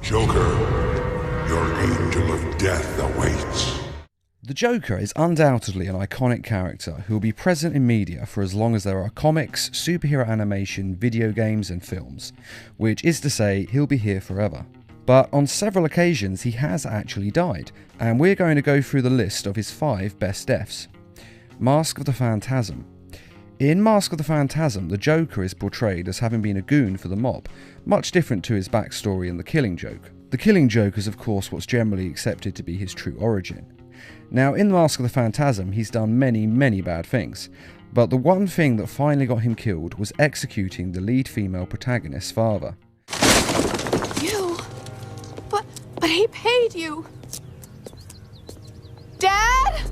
Joker, your angel of death awaits. The Joker is undoubtedly an iconic character who will be present in media for as long as there are comics, superhero animation, video games and films, which is to say he'll be here forever. But on several occasions he has actually died, and we're going to go through the list of his 5 best deaths. Mask of the Phantasm. In Mask of the Phantasm, the Joker is portrayed as having been a goon for the mob, much different to his backstory in The Killing Joke. The Killing Joke is of course what's generally accepted to be his true origin. Now, in Mask of the Phantasm, he's done many bad things, but the one thing that finally got him killed was executing the lead female protagonist's father. You? But he paid you! Dad?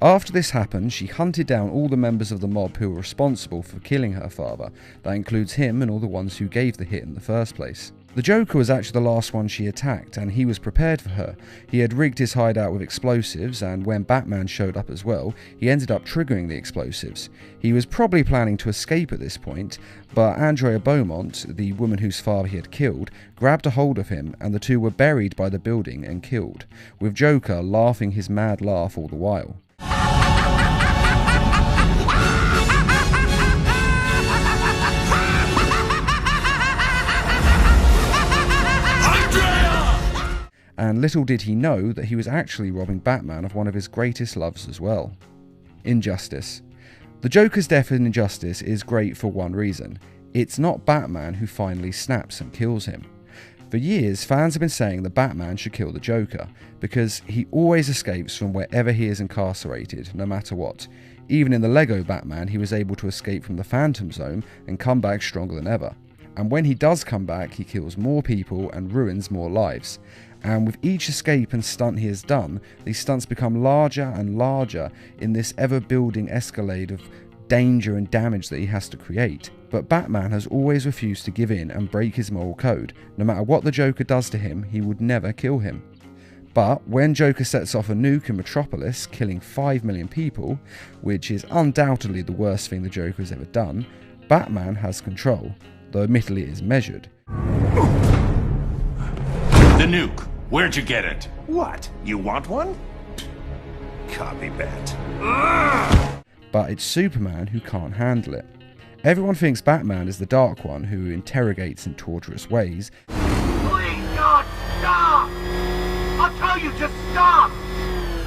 After this happened, she hunted down all the members of the mob who were responsible for killing her father. That includes him and all the ones who gave the hit in the first place. The Joker was actually the last one she attacked, and he was prepared for her. He had rigged his hideout with explosives, and when Batman showed up as well, he ended up triggering the explosives. He was probably planning to escape at this point, but Andrea Beaumont, the woman whose father he had killed, grabbed a hold of him, and the two were buried by the building and killed, with Joker laughing his mad laugh all the while. And little did he know that he was actually robbing Batman of one of his greatest loves as well. Injustice. The Joker's death in Injustice is great for one reason. It's not Batman who finally snaps and kills him. For years, fans have been saying that Batman should kill the Joker, because he always escapes from wherever he is incarcerated, no matter what. Even in the Lego Batman, he was able to escape from the Phantom Zone and come back stronger than ever. And when he does come back, he kills more people and ruins more lives. And with each escape and stunt he has done, these stunts become larger and larger in this ever-building escalade of danger and damage that he has to create. But Batman has always refused to give in and break his moral code. No matter what the Joker does to him, he would never kill him. But when Joker sets off a nuke in Metropolis, killing 5 million people, which is undoubtedly the worst thing the Joker has ever done, Batman has control, though admittedly it is measured. The nuke. Where'd you get it? What? You want one? Copy that. But it's Superman who can't handle it. Everyone thinks Batman is the Dark One who interrogates in torturous ways. Please, God, stop! I'll tell you, just stop!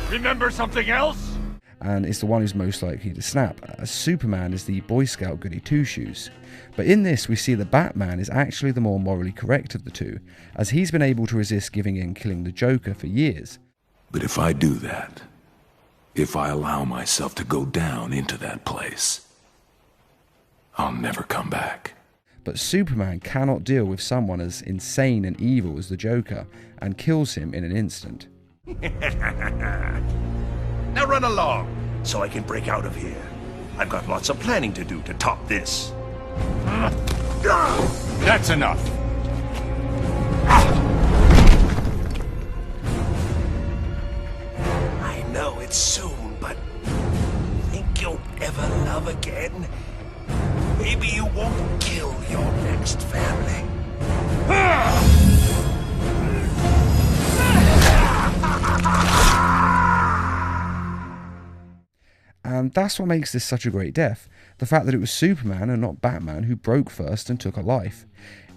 Remember something else? And is the one who's most likely to snap, as Superman is the Boy Scout goody two-shoes. But in this we see that Batman is actually the more morally correct of the two, as he's been able to resist giving in killing the Joker for years. But if I do that, if I allow myself to go down into that place, I'll never come back. But Superman cannot deal with someone as insane and evil as the Joker, and kills him in an instant. Now run along, so I can break out of here. I've got lots of planning to do to top this. That's enough. I know it's soon, but think you'll ever love again? Maybe you won't kill your next family. And that's what makes this such a great death, the fact that it was Superman and not Batman who broke first and took a life.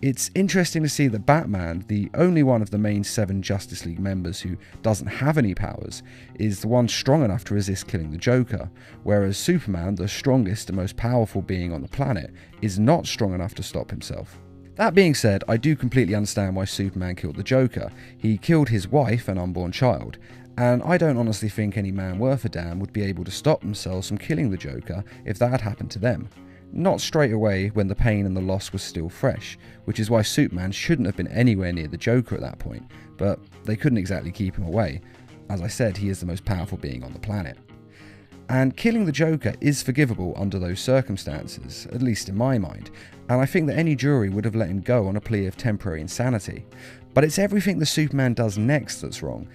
It's interesting to see that Batman, the only one of the main 7 Justice League members who doesn't have any powers, is the one strong enough to resist killing the Joker, whereas Superman, the strongest and most powerful being on the planet, is not strong enough to stop himself. That being said, I do completely understand why Superman killed the Joker. He killed his wife and unborn child, and I don't honestly think any man worth a damn would be able to stop themselves from killing the Joker if that had happened to them. Not straight away when the pain and the loss was still fresh, which is why Superman shouldn't have been anywhere near the Joker at that point, but they couldn't exactly keep him away. As I said, he is the most powerful being on the planet. And killing the Joker is forgivable under those circumstances, at least in my mind, and I think that any jury would have let him go on a plea of temporary insanity. But it's everything the Superman does next that's wrong.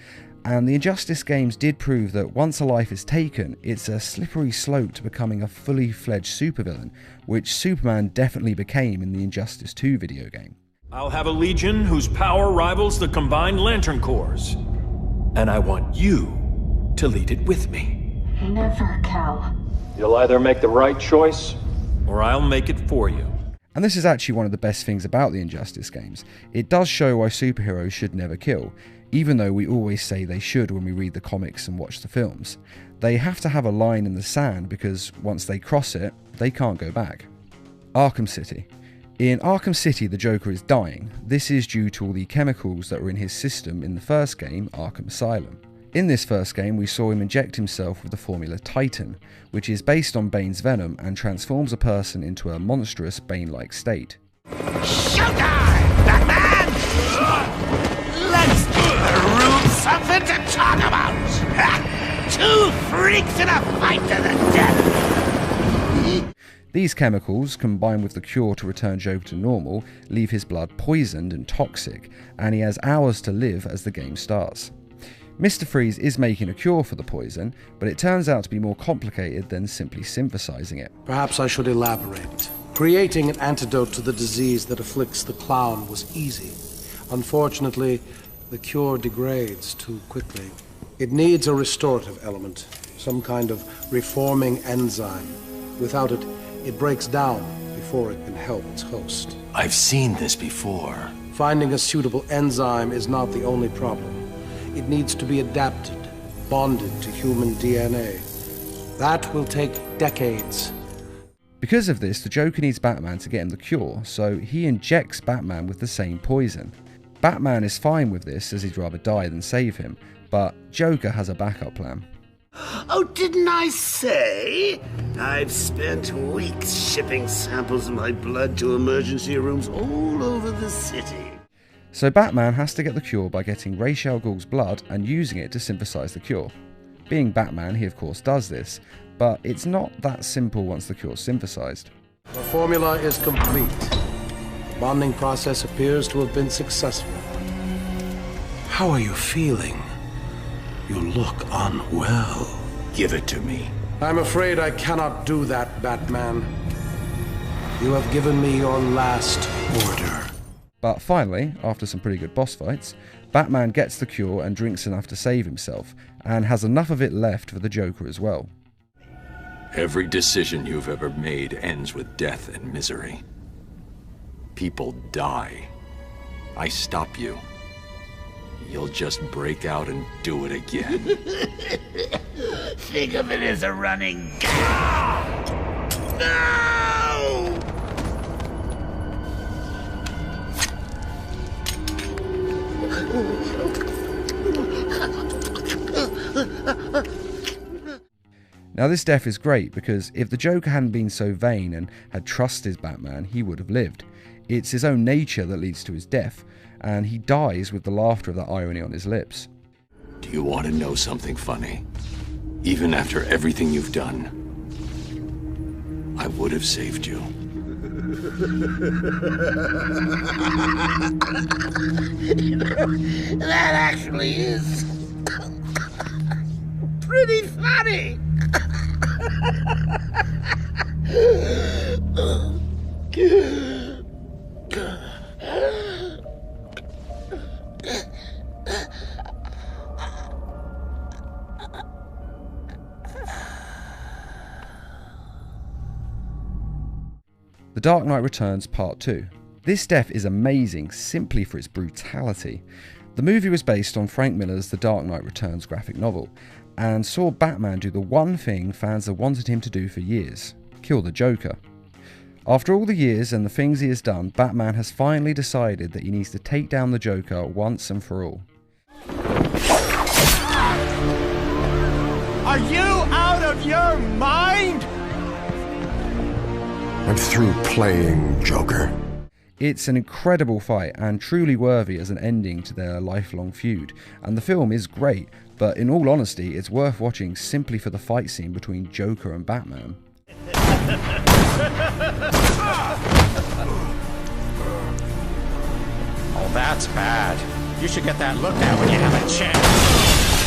And the Injustice games did prove that once a life is taken, it's a slippery slope to becoming a fully fledged supervillain, which Superman definitely became in the Injustice 2 video game. I'll have a legion whose power rivals the combined Lantern Corps. And I want you to lead it with me. Never, Cal. You'll either make the right choice, or I'll make it for you. And this is actually one of the best things about the Injustice games. It does show why superheroes should never kill, even though we always say they should when we read the comics and watch the films. They have to have a line in the sand because once they cross it, they can't go back. Arkham City. In Arkham City, the Joker is dying. This is due to all the chemicals that were in his system in the first game, Arkham Asylum. In this first game, we saw him inject himself with the formula Titan, which is based on Bane's venom and transforms a person into a monstrous Bane-like state. Showtime, Batman! Let's give the room something to talk about! Two freaks in a fight to the death! These chemicals, combined with the cure to return Joker to normal, leave his blood poisoned and toxic, and he has hours to live as the game starts. Mr. Freeze is making a cure for the poison, but it turns out to be more complicated than simply synthesizing it. Perhaps I should elaborate. Creating an antidote to the disease that afflicts the clown was easy. Unfortunately, the cure degrades too quickly. It needs a restorative element, some kind of reforming enzyme. Without it, it breaks down before it can help its host. I've seen this before. Finding a suitable enzyme is not the only problem. It needs to be adapted, bonded to human DNA. That will take decades. Because of this, the Joker needs Batman to get him the cure, so he injects Batman with the same poison. Batman is fine with this, as he'd rather die than save him, but Joker has a backup plan. Oh, didn't I say? I've spent weeks shipping samples of my blood to emergency rooms all over the city. So Batman has to get the cure by getting Ra's al Ghul's blood and using it to synthesize the cure. Being Batman, he of course does this, but it's not that simple once the cure's synthesized. The formula is complete. The bonding process appears to have been successful. How are you feeling? You look unwell. Give it to me. I'm afraid I cannot do that, Batman. You have given me your last order. But finally, after some pretty good boss fights, Batman gets the cure and drinks enough to save himself, and has enough of it left for the Joker as well. Every decision you've ever made ends with death and misery. People die. I stop you. You'll just break out and do it again. Think of it as a running gag. No! Now this death is great because if the Joker hadn't been so vain and had trusted Batman, he would have lived. It's his own nature that leads to his death, and he dies with the laughter of that irony on his lips. Do you want to know something funny? Even after everything you've done, I would have saved you. That actually is pretty funny. The Dark Knight Returns Part 2. This death is amazing simply for its brutality. The movie was based on Frank Miller's The Dark Knight Returns graphic novel, and saw Batman do the one thing fans have wanted him to do for years: kill the Joker. After all the years and the things he has done, Batman has finally decided that he needs to take down the Joker once and for all. Are you out of your mind? I'm through playing Joker. It's an incredible fight and truly worthy as an ending to their lifelong feud, and the film is great, but in all honesty it's worth watching simply for the fight scene between Joker and Batman. Oh, that's bad. You should get that looked at when you have a chance.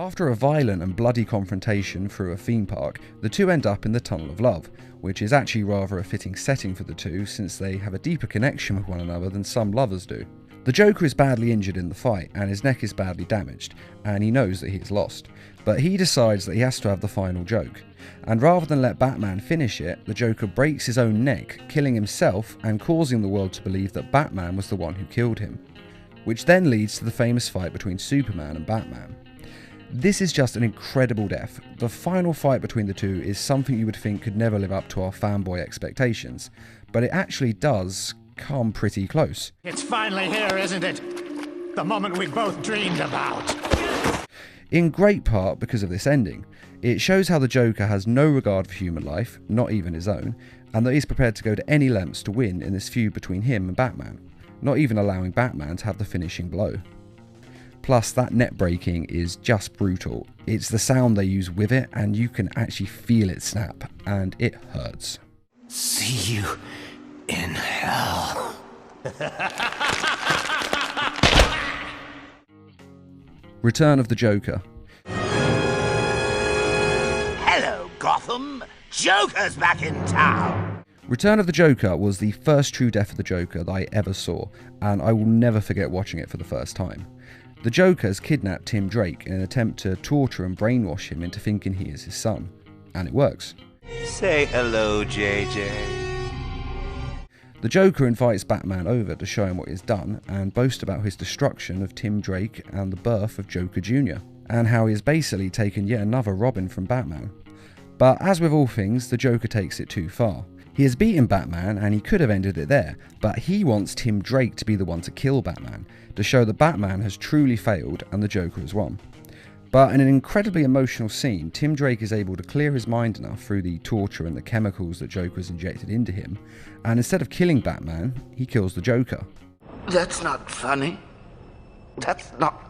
After a violent and bloody confrontation through a theme park, the two end up in the Tunnel of Love, which is actually rather a fitting setting for the two since they have a deeper connection with one another than some lovers do. The Joker is badly injured in the fight and his neck is badly damaged, and he knows that he is lost, but he decides that he has to have the final joke. And rather than let Batman finish it, the Joker breaks his own neck, killing himself and causing the world to believe that Batman was the one who killed him, which then leads to the famous fight between Superman and Batman. This is just an incredible death. The final fight between the two is something you would think could never live up to our fanboy expectations, but it actually does come pretty close. It's finally here, isn't it? The moment we both dreamed about. In great part because of this ending. It shows how the Joker has no regard for human life, not even his own, and that he's prepared to go to any lengths to win in this feud between him and Batman, not even allowing Batman to have the finishing blow. Plus, that net breaking is just brutal. It's the sound they use with it, and you can actually feel it snap, and it hurts. See you in hell. Return of the Joker. Hello, Gotham. Joker's back in town. Return of the Joker was the first true death of the Joker that I ever saw, and I will never forget watching it for the first time. The Joker has kidnapped Tim Drake in an attempt to torture and brainwash him into thinking he is his son, and it works. Say hello, JJ. The Joker invites Batman over to show him what he's done and boast about his destruction of Tim Drake and the birth of Joker Jr., and how he has basically taken yet another Robin from Batman. But as with all things, the Joker takes it too far. He has beaten Batman and he could have ended it there, but he wants Tim Drake to be the one to kill Batman, to show that Batman has truly failed and the Joker has won. But in an incredibly emotional scene, Tim Drake is able to clear his mind enough through the torture and the chemicals that Joker has injected into him, and instead of killing Batman, he kills the Joker. That's not funny. That's not...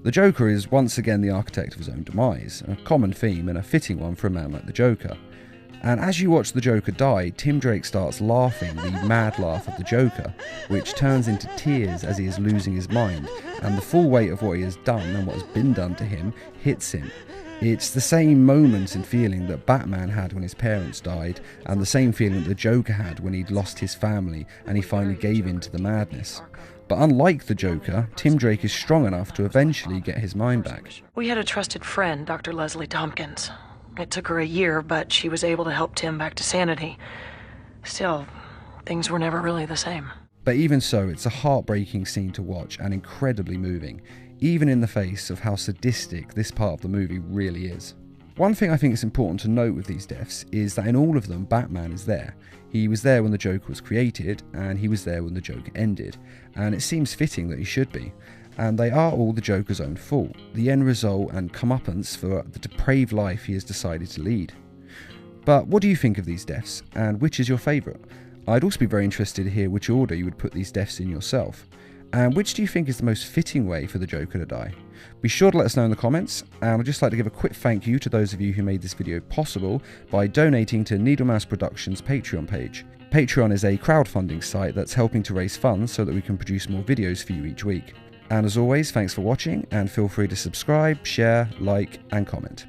The Joker is once again the architect of his own demise, a common theme and a fitting one for a man like the Joker. And as you watch the Joker die, Tim Drake starts laughing the mad laugh of the Joker, which turns into tears as he is losing his mind, and the full weight of what he has done and what has been done to him hits him. It's the same moment and feeling that Batman had when his parents died, and the same feeling that the Joker had when he'd lost his family and he finally gave in to the madness. But unlike the Joker, Tim Drake is strong enough to eventually get his mind back. We had a trusted friend, Dr. Leslie Tompkins. It took her a year, but she was able to help Tim back to sanity. Still, things were never really the same. But even so, it's a heartbreaking scene to watch and incredibly moving, even in the face of how sadistic this part of the movie really is. One thing I think is important to note with these deaths is that in all of them, Batman is there. He was there when the Joker was created, and he was there when the Joker ended, and it seems fitting that he should be. And they are all the Joker's own fault, the end result and comeuppance for the depraved life he has decided to lead. But what do you think of these deaths, and which is your favourite? I'd also be very interested to hear which order you would put these deaths in yourself. And which do you think is the most fitting way for the Joker to die? Be sure to let us know in the comments, and I'd just like to give a quick thank you to those of you who made this video possible by donating to Needlemouse Productions' Patreon page. Patreon is a crowdfunding site that's helping to raise funds so that we can produce more videos for you each week. And as always, thanks for watching, and feel free to subscribe, share, like, and comment.